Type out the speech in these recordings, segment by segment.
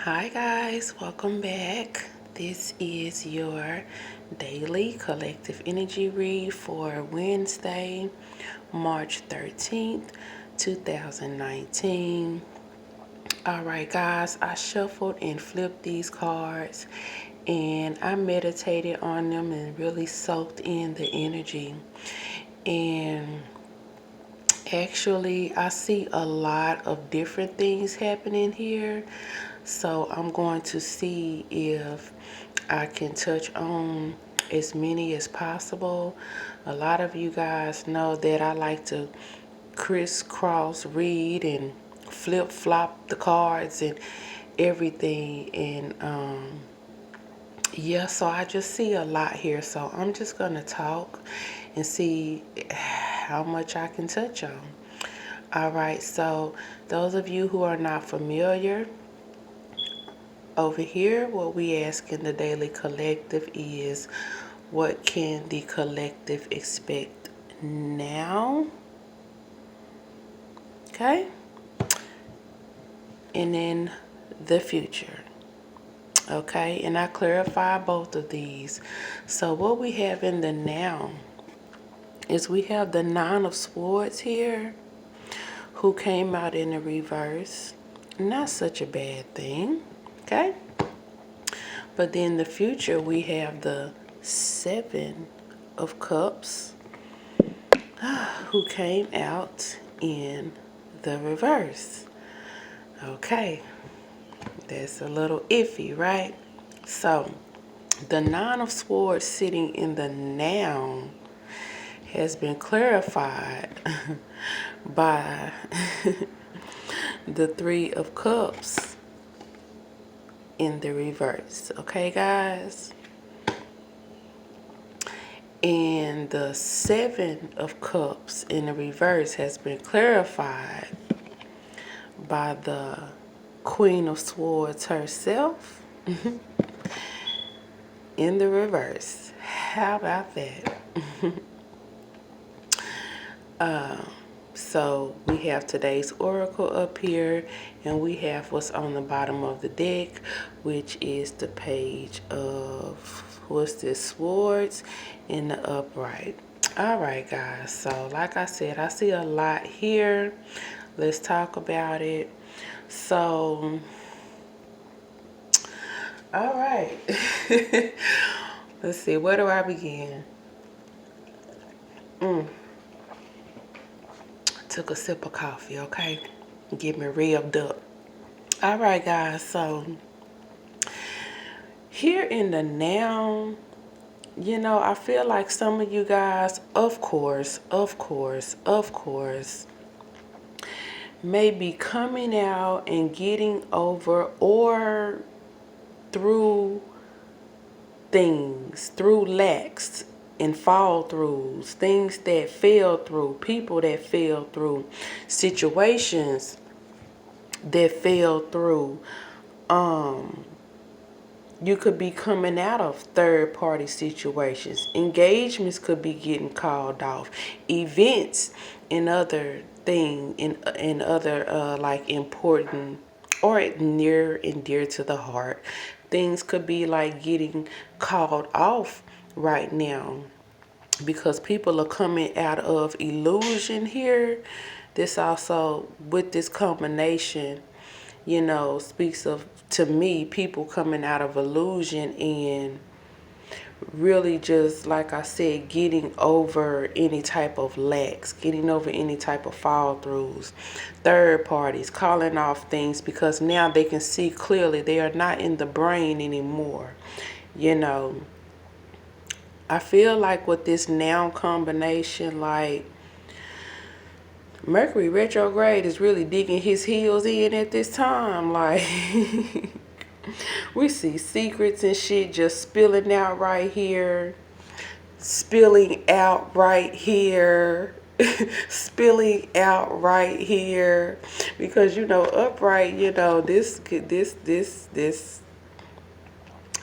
Hi guys, welcome back. This is your daily collective energy read for Wednesday, March 13th, 2019. Alright guys, I shuffled and flipped these cards and I meditated on them and really soaked in the energy. And actually, I see a lot of different things happening here. So I'm going to see if I can touch on as many as possible. A lot of you guys know that I like to crisscross read and flip flop the cards and everything. And yeah, so I just see a lot here. So I'm just going to talk and see how much I can touch on. All right, so those of you who are not familiar, over here, what we ask in the Daily Collective is, what can the collective expect now? Okay? And in the future. Okay? And I clarify both of these. So what we have in the now is we have the Nine of Swords here, who came out in the reverse. Not such a bad thing. Okay? But then the future, we have the Seven of Cups, who came out in the reverse. Okay, that's a little iffy, right? So the Nine of Swords sitting in the now has been clarified by the Three of Cups in the reverse. Okay, guys? And the Seven of Cups in the reverse has been clarified by the Queen of Swords herself in the reverse. How about that? So we have today's oracle up here, and we have what's on the bottom of the deck, which is the page of, what's this, swords in the upright. All right, guys, so like I said, I see a lot here. Let's talk about it. So all right. Let's see, where do I begin? Took a sip of coffee, okay? Get me revved up. All right, guys, so here in the now, you know, I feel like some of you guys, of course, may be coming out and getting over or through things, through lacks and fall throughs, things that fell through, people that fell through, situations that fell through. You could be coming out of third-party situations. Engagements could be getting called off. Events and other thing in other like important or near and dear to the heart. Things could be like getting called off right now because people are coming out of illusion here. This also, with this combination, you know, speaks of, to me, people coming out of illusion and really just, like I said, getting over any type of lacks, getting over any type of fall throughs, third parties, calling off things because now they can see clearly. They are not in the brain anymore. You know, I feel like with this now combination, like Mercury retrograde is really digging his heels in at this time. Like, we see secrets and shit just spilling out right here. Spilling out right here. Spilling out right here. Because, you know, upright, you know, this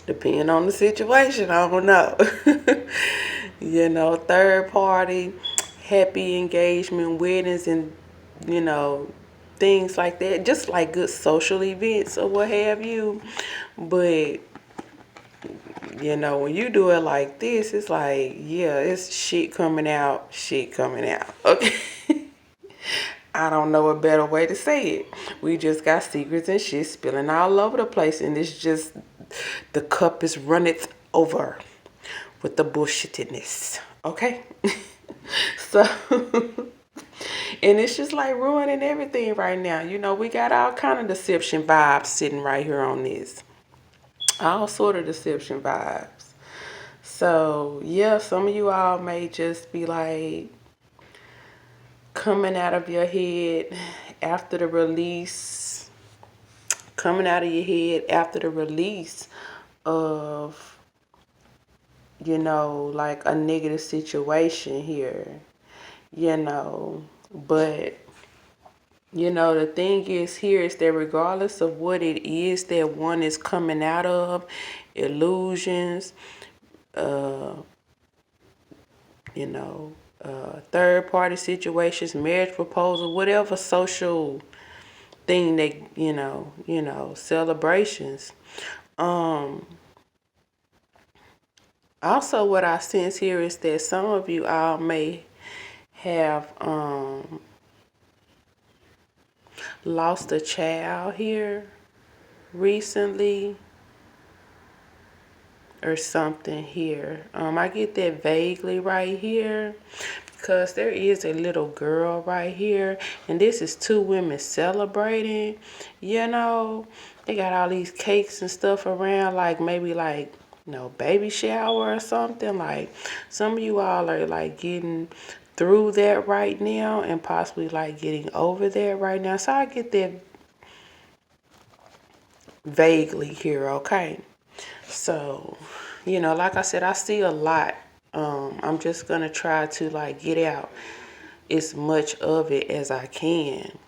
depending on the situation, I don't know. You know, third party, happy engagement, weddings, and, you know, things like that, just like good social events or what have you. But when you do it like this, it's like, yeah, it's shit coming out. Okay. I don't know a better way to say it. We just got secrets and shit spilling all over the place, and it's just the cup is runneth over with the bullshittiness. Okay? So, and it's just like ruining everything right now. We got all kind of deception vibes sitting right here on this. All sort of deception vibes. So, yeah, some of you all may just be like coming out of your head after the release, coming out of your head after the release of, like a negative situation here, but the thing is here is that regardless of what it is that one is coming out of, illusions, third party situations, marriage proposal, whatever social thing that, celebrations. Also what I sense here is that some of you all may have lost a child here recently or something here. I get that vaguely right here because there is a little girl right here, and this is two women celebrating. They got all these cakes and stuff around, like maybe like baby shower or something. Like some of you all are like getting through that right now and possibly like getting over that right now. So I get that vaguely here, okay? So, like I said, I see a lot. I'm just gonna try to like get out as much of it as I can.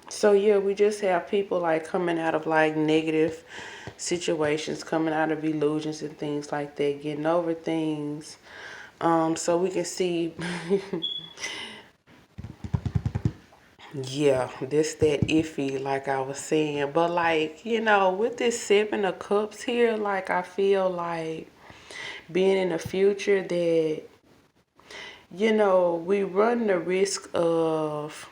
So yeah, we just have people like coming out of like negative situations, coming out of illusions and things like that, getting over things. So we can see yeah, this that iffy, like I was saying. But like, with this Seven of Cups here, like I feel like being in the future that, we run the risk of,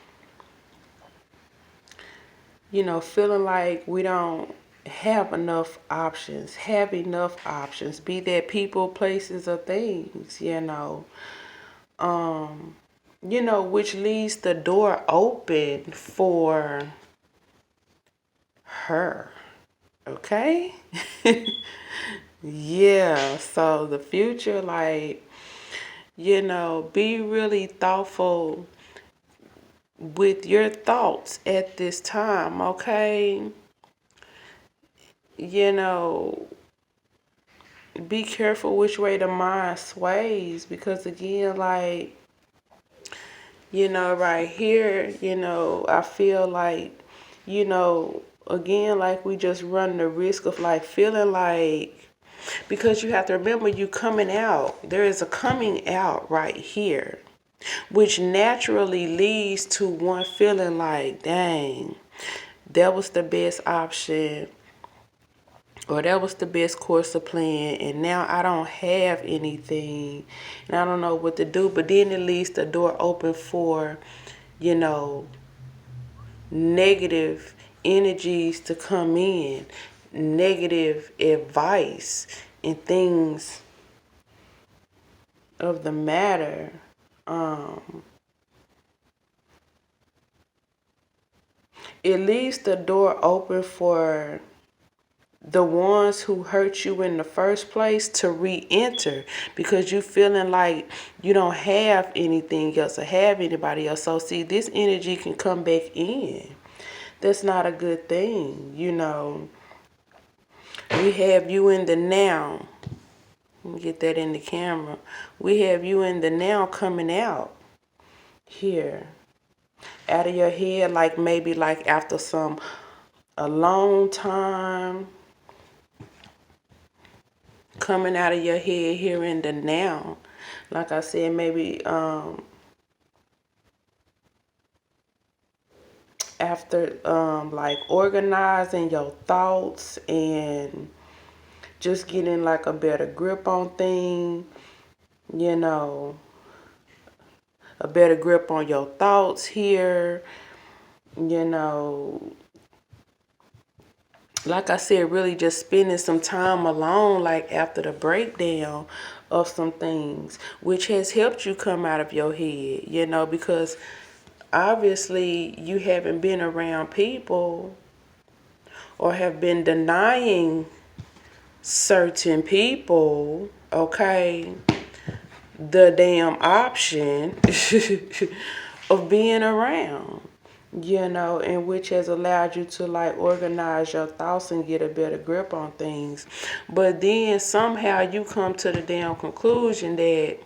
feeling like we don't have enough options, be that people, places, or things, which leaves the door open for her. Okay? Yeah, so the future, like, be really thoughtful with your thoughts at this time, okay? Be careful which way the mind sways, because again, like, right here, I feel like, again, like we just run the risk of like feeling like, because you have to remember you coming out, there is a coming out right here, which naturally leads to one feeling like, dang, that was the best option, or that was the best course of plan, and now I don't have anything and I don't know what to do. But then it leaves the door open for, negative energies to come in, negative advice and things of the matter. It leaves the door open for the ones who hurt you in the first place to re-enter, because you feeling like you don't have anything else or have anybody else. So see, this energy can come back in. That's not a good thing. We have you in the now. Let me get that in the camera. We have you in the now coming out here out of your head, like maybe like after a long time, coming out of your head here in the now. Like I said, maybe after like organizing your thoughts and just getting like a better grip on things, you know, a better grip on your thoughts here, you know, like I said, really just spending some time alone, like after the breakdown of some things, which has helped you come out of your head, because obviously you haven't been around people or have been denying certain people, okay, the damn option of being around, and which has allowed you to like organize your thoughts and get a better grip on things. But then somehow you come to the damn conclusion that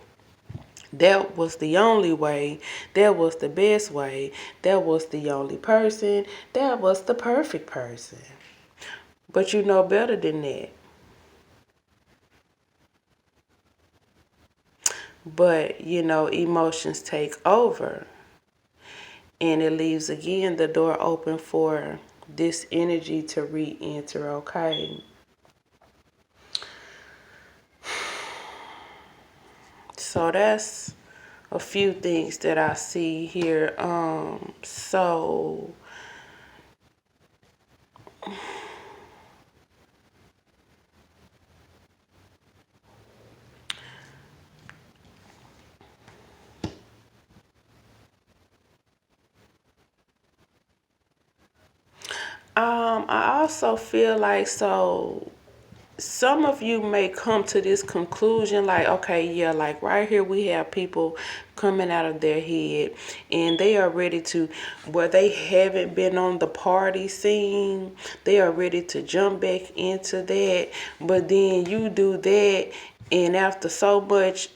that was the only way, that was the best way, that was the only person, that was the perfect person. But you know better than that. But, emotions take over. And it leaves again the door open for this energy to re-enter, okay? So that's a few things that I see here. I also feel like some of you may come to this conclusion like, okay, yeah, like right here we have people coming out of their head and they are ready to, where they haven't been on the party scene, they are ready to jump back into that. But then you do that, and after so much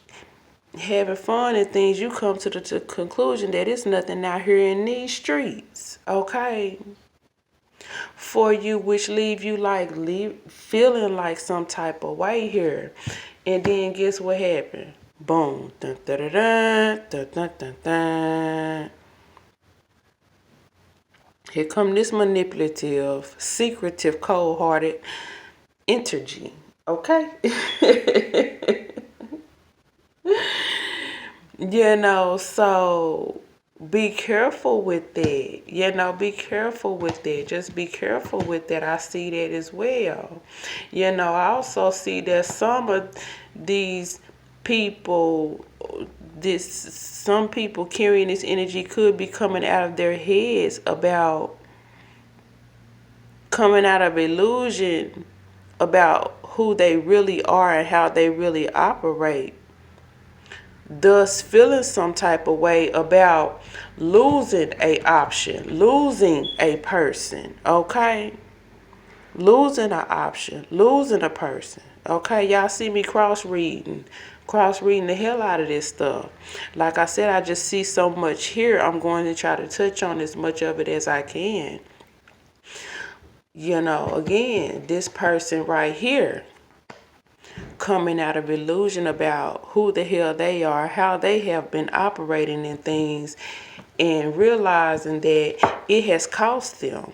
having fun and things, you come to the conclusion that it's nothing out here in these streets, okay, for you, which leave you like feeling like some type of way here. And then guess what happened? Boom. Dun, dun, dun, dun, dun, dun, dun, dun. Here come this manipulative, secretive, cold-hearted energy. Okay? So be careful with that. Be careful with that. Just be careful with that. I see that as well. I also see that some of these people, some people carrying this energy could be coming out of their heads about coming out of illusion about who they really are and how they really operate, thus feeling some type of way about losing a option, losing a person, okay? Losing an option, losing a person, okay? Y'all see me cross-reading the hell out of this stuff. Like I said, I just see so much here. I'm going to try to touch on as much of it as I can. Again, this person right here coming out of illusion about who the hell they are, how they have been operating in things, and realizing that it has cost them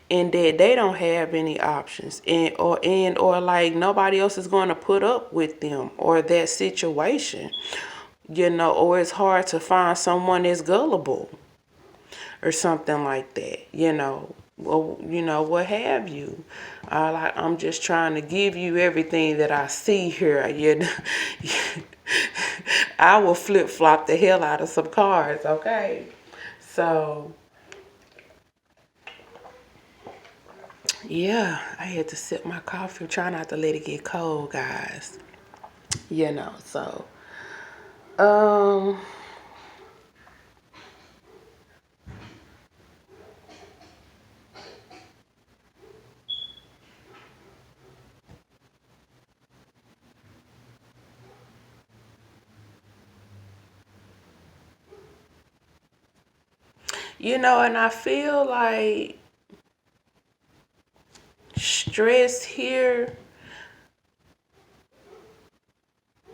and that they don't have any options, or like nobody else is going to put up with them or that situation, or it's hard to find someone that's gullible or something like that, well, what have you. I'm just trying to give you everything that I see here. I will flip flop the hell out of some cards, okay? So, yeah, I had to sip my coffee, try not to let it get cold, guys. So, um, and I feel like stress here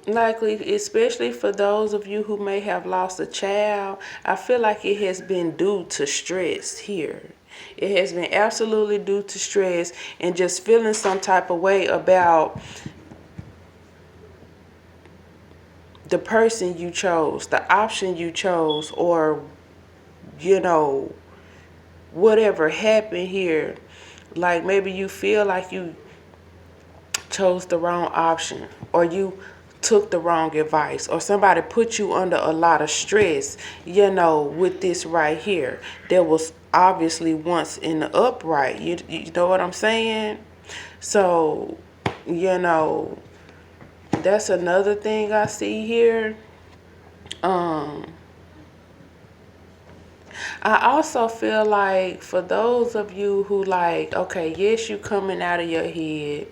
Likely, especially for those of you who may have lost a child, I feel like it has been due to stress here. It has been absolutely due to stress and just feeling some type of way about the person you chose, the option you chose, or, you know, whatever happened here. Like maybe you feel like you chose the wrong option, or you took the wrong advice, or somebody put you under a lot of stress, with this right here. There was obviously once in the upright. You know what I'm saying? So, you know, that's another thing I see here. Um, I also feel like for those of you who like, okay, yes, you coming out of your head.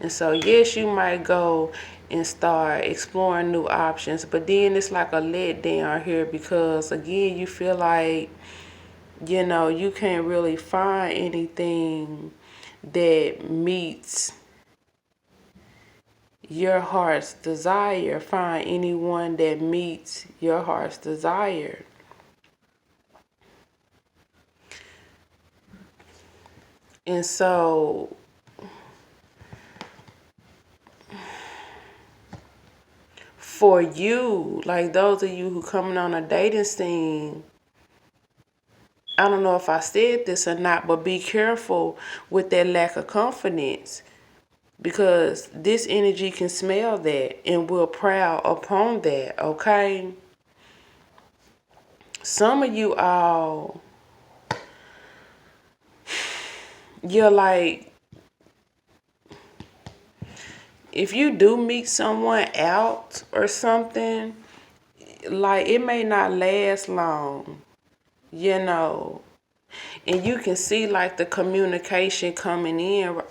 And so, yes, you might go and start exploring new options, but then it's like a letdown here because, again, you feel like, you can't really find anything that meets your heart's desire, find anyone that meets your heart's desire. And so, for you, like those of you who coming on a dating scene, I don't know if I said this or not, but be careful with that lack of confidence because this energy can smell that and will prowl upon that, okay? Some of you all, you're like, if you do meet someone out or something, like it may not last long, you know, and you can see like the communication coming in.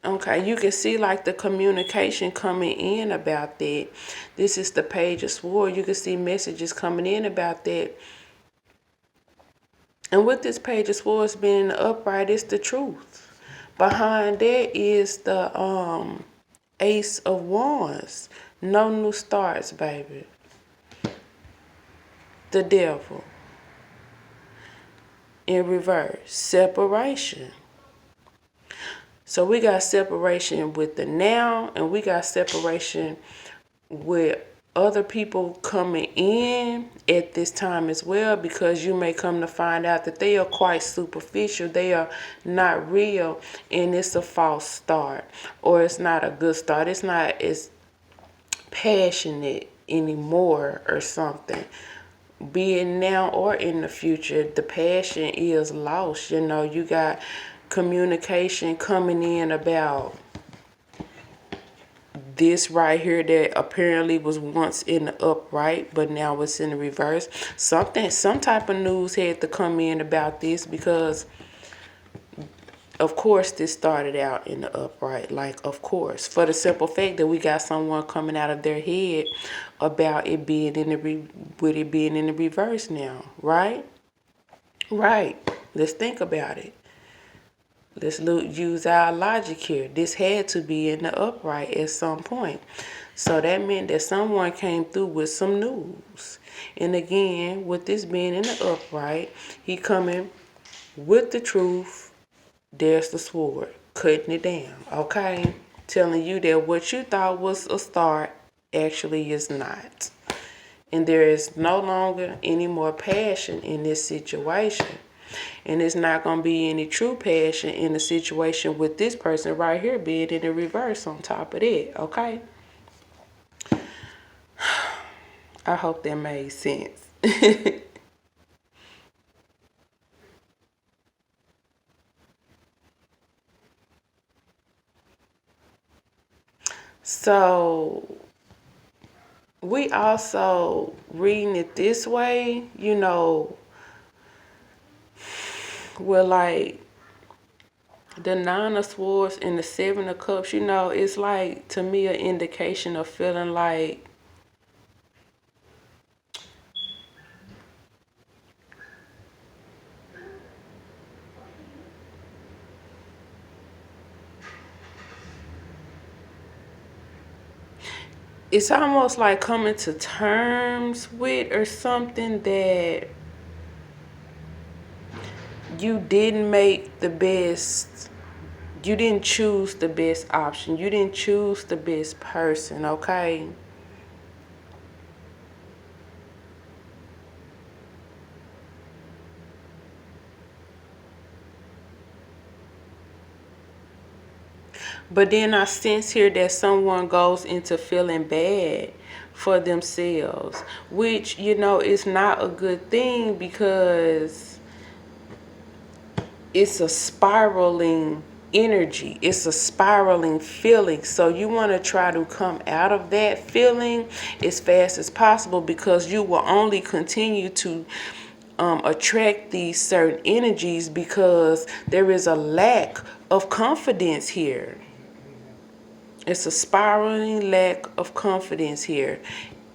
Okay, you can see like the communication coming in about that. This is the Page of Swords. You can see messages coming in about that. And with this Page of Swords being in the upright, it's the truth. Behind that is the Ace of Wands. No new starts, baby. The Devil. In reverse. Separation. So we got separation with the now, and we got separation with other people coming in at this time as well, because you may come to find out that they are quite superficial. They are not real, and it's a false start, or it's not a good start. It's not as passionate anymore or something. Be it now or in the future, the passion is lost. You got communication coming in about this right here that apparently was once in the upright, but now it's in the reverse. Some type of news had to come in about this because, of course, this started out in the upright. Like, of course, for the simple fact that we got someone coming out of their head about it being in with it being in the reverse now, right? Right. Let's think about it. Let's use our logic here. This had to be in the upright at some point. So that meant that someone came through with some news. And again, with this being in the upright, he coming with the truth. There's the sword, cutting it down, okay? Telling you that what you thought was a start actually is not. And there is no longer any more passion in this situation. And it's not going to be any true passion in the situation with this person right here being in the reverse on top of that, okay? I hope that made sense. So, we also reading it this way, we're like the Nine of Swords and the Seven of Cups, it's like, to me, an indication of feeling like it's almost like coming to terms with or something that you didn't make the best, you didn't choose the best option, you didn't choose the best person, okay? But then I sense here that someone goes into feeling bad for themselves, which, you know, is not a good thing because it's a spiraling energy. It's a spiraling feeling. So you want to try to come out of that feeling as fast as possible because you will only continue to attract these certain energies because there is a lack of confidence here. It's a spiraling lack of confidence here.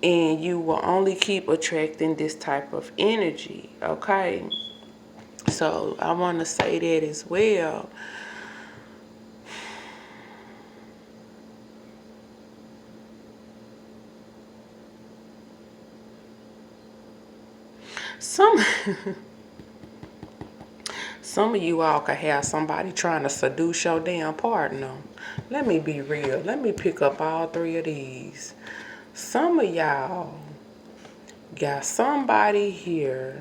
And you will only keep attracting this type of energy, okay? So I want to say that as well. Some some of you all could have somebody trying to seduce your damn partner. Let me be real. Let me pick up all three of these. Some of y'all got somebody here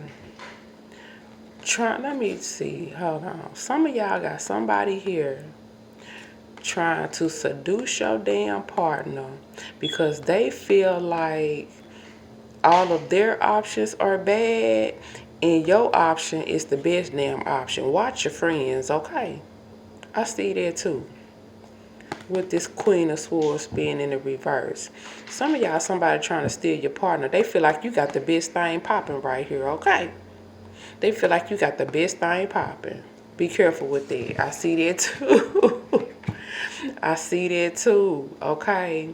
trying, let me see, hold on. Some of y'all got somebody here trying to seduce your damn partner because they feel like all of their options are bad and your option is the best damn option. Watch your friends, okay? I see that too. With this Queen of Swords being in the reverse. Some of y'all, somebody trying to steal your partner. They feel like you got the best thing popping right here, okay? They feel like you got the best thing popping. Be careful with that. I see that too. I see that too, okay?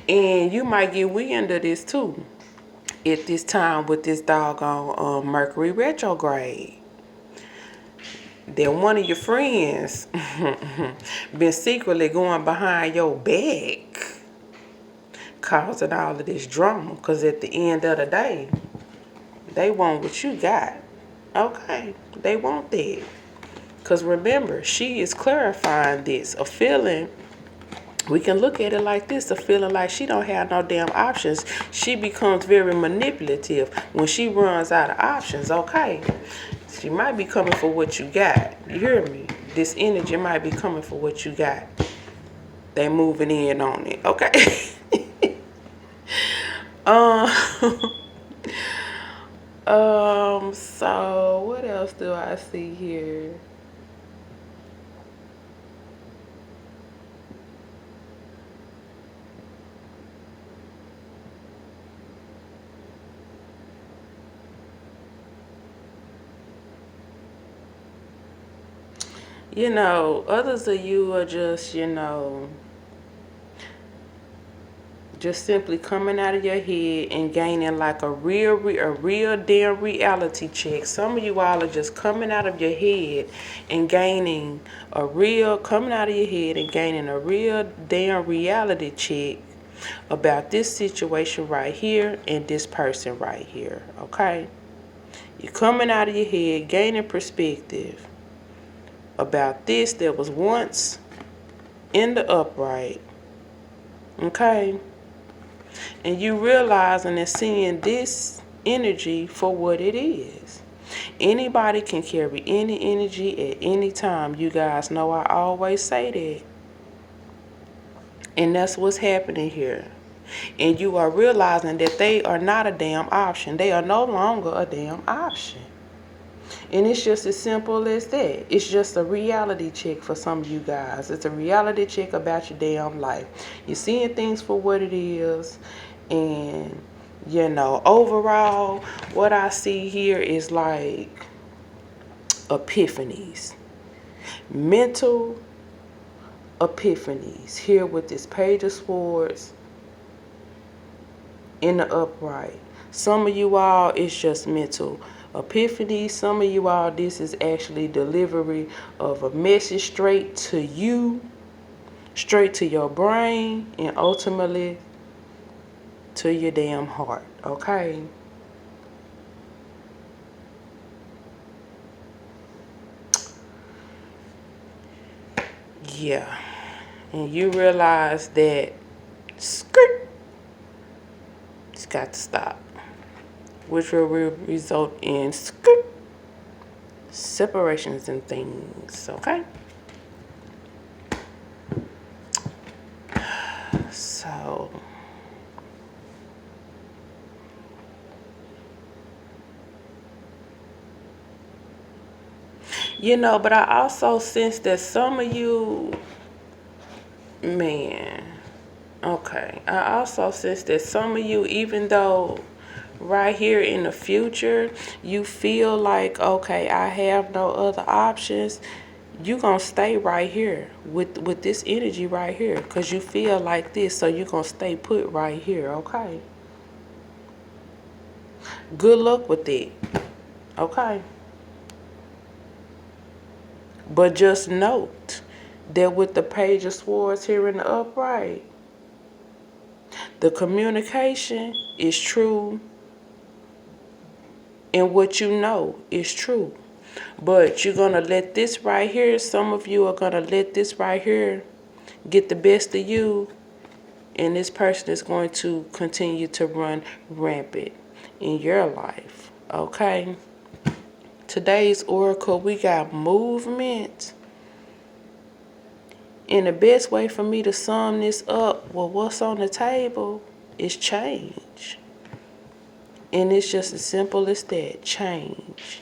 And you might get wind of this too at this time with this doggone Mercury retrograde. That one of your friends been secretly going behind your back causing all of this drama because at the end of the day they want what you got, okay? They want that because remember, she is clarifying this, a feeling. We can look at it like this, a feeling like she don't have no damn options. She becomes very manipulative when she runs out of options, okay? She might be coming for what you got. You hear me? This energy might be coming for what you got. They moving in on it, okay? um, so what else do I see here? You know, others of you are just, you know, just simply coming out of your head and gaining like a real damn reality check. Some of you all are just coming out of your head and gaining coming out of your head and gaining a real damn reality check about this situation right here and this person right here, okay? You're coming out of your head, gaining perspective about this that was once in the upright, okay? And you realizing and seeing this energy for what it is. Anybody can carry any energy at any time. You guys know I always say that. And that's what's happening here. And you are realizing that they are not a damn option. They are no longer a damn option. And it's just as simple as that. It's just a reality check for some of you guys. It's a reality check about your damn life. You're seeing things for what it is. And, you know, overall, what I see here is like epiphanies. Mental epiphanies. Here with this Page of Swords in the upright. Some of you all, it's just mental epiphany. Some of you all, this is actually delivery of a message straight to you, straight to your brain, and ultimately to your damn heart, okay? Yeah. And you realize that skirt, it's got to stop, which will result in skirt separations and things, okay? So, but I also sense that some of you, man, okay. I also sense that some of you, even though right here in the future, you feel like, okay, I have no other options, you gonna stay right here with this energy right here because you feel like this, so you gonna stay put right here, okay? Good luck with it, okay? But just note that with the Page of Swords here in the upright, the communication is true and what you know is true. But you're going to let this right here, some of you are going to let this right here get the best of you, and this person is going to continue to run rampant in your life, okay? Today's oracle, we got movement. And the best way for me to sum this up, well, what's on the table is change. And it's just as simple as that, change.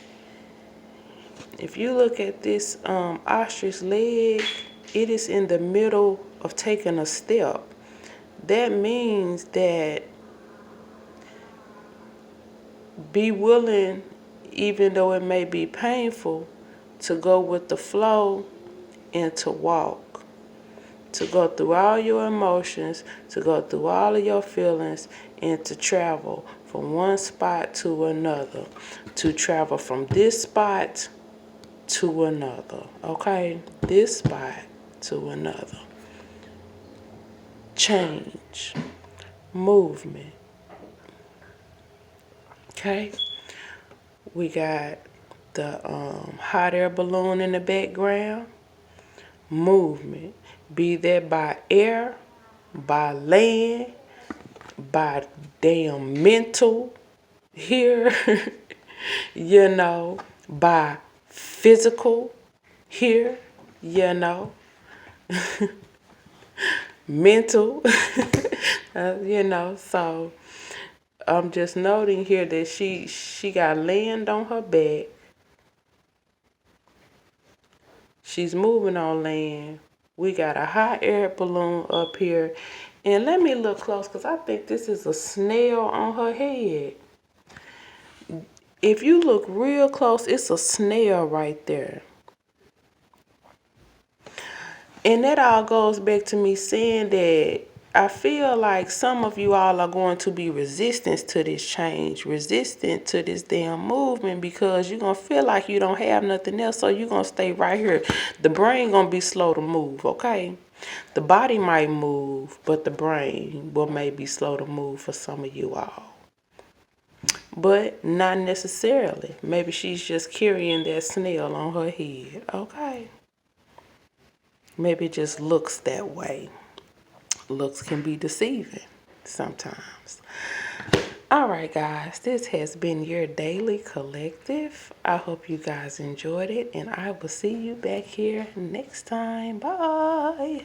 If you look at this ostrich leg, it is in the middle of taking a step. That means that be willing, even though it may be painful, to go with the flow and to walk. To go through all your emotions, to go through all of your feelings, and to travel from one spot to another. To travel from this spot to another, okay? This spot to another. Change, movement, okay? We got the hot air balloon in the background. Movement, be that by air, by land, by damn mental here, by physical here, mental, so I'm just noting here that she got land on her back. She's moving on land. We got a hot air balloon up here. And let me look close because I think this is a snail on her head. If you look real close, it's a snail right there. And that all goes back to me saying that I feel like some of you all are going to be resistant to this change, resistant to this damn movement, because you're going to feel like you don't have nothing else, so you're going to stay right here. The brain going to be slow to move, okay? The body might move, but the brain will maybe slow to move for some of you all. But not necessarily. Maybe she's just carrying that snail on her head, okay? Maybe it just looks that way. Looks can be deceiving sometimes. All right, guys, this has been your daily collective. I hope you guys enjoyed it, and I will see you back here next time. Bye.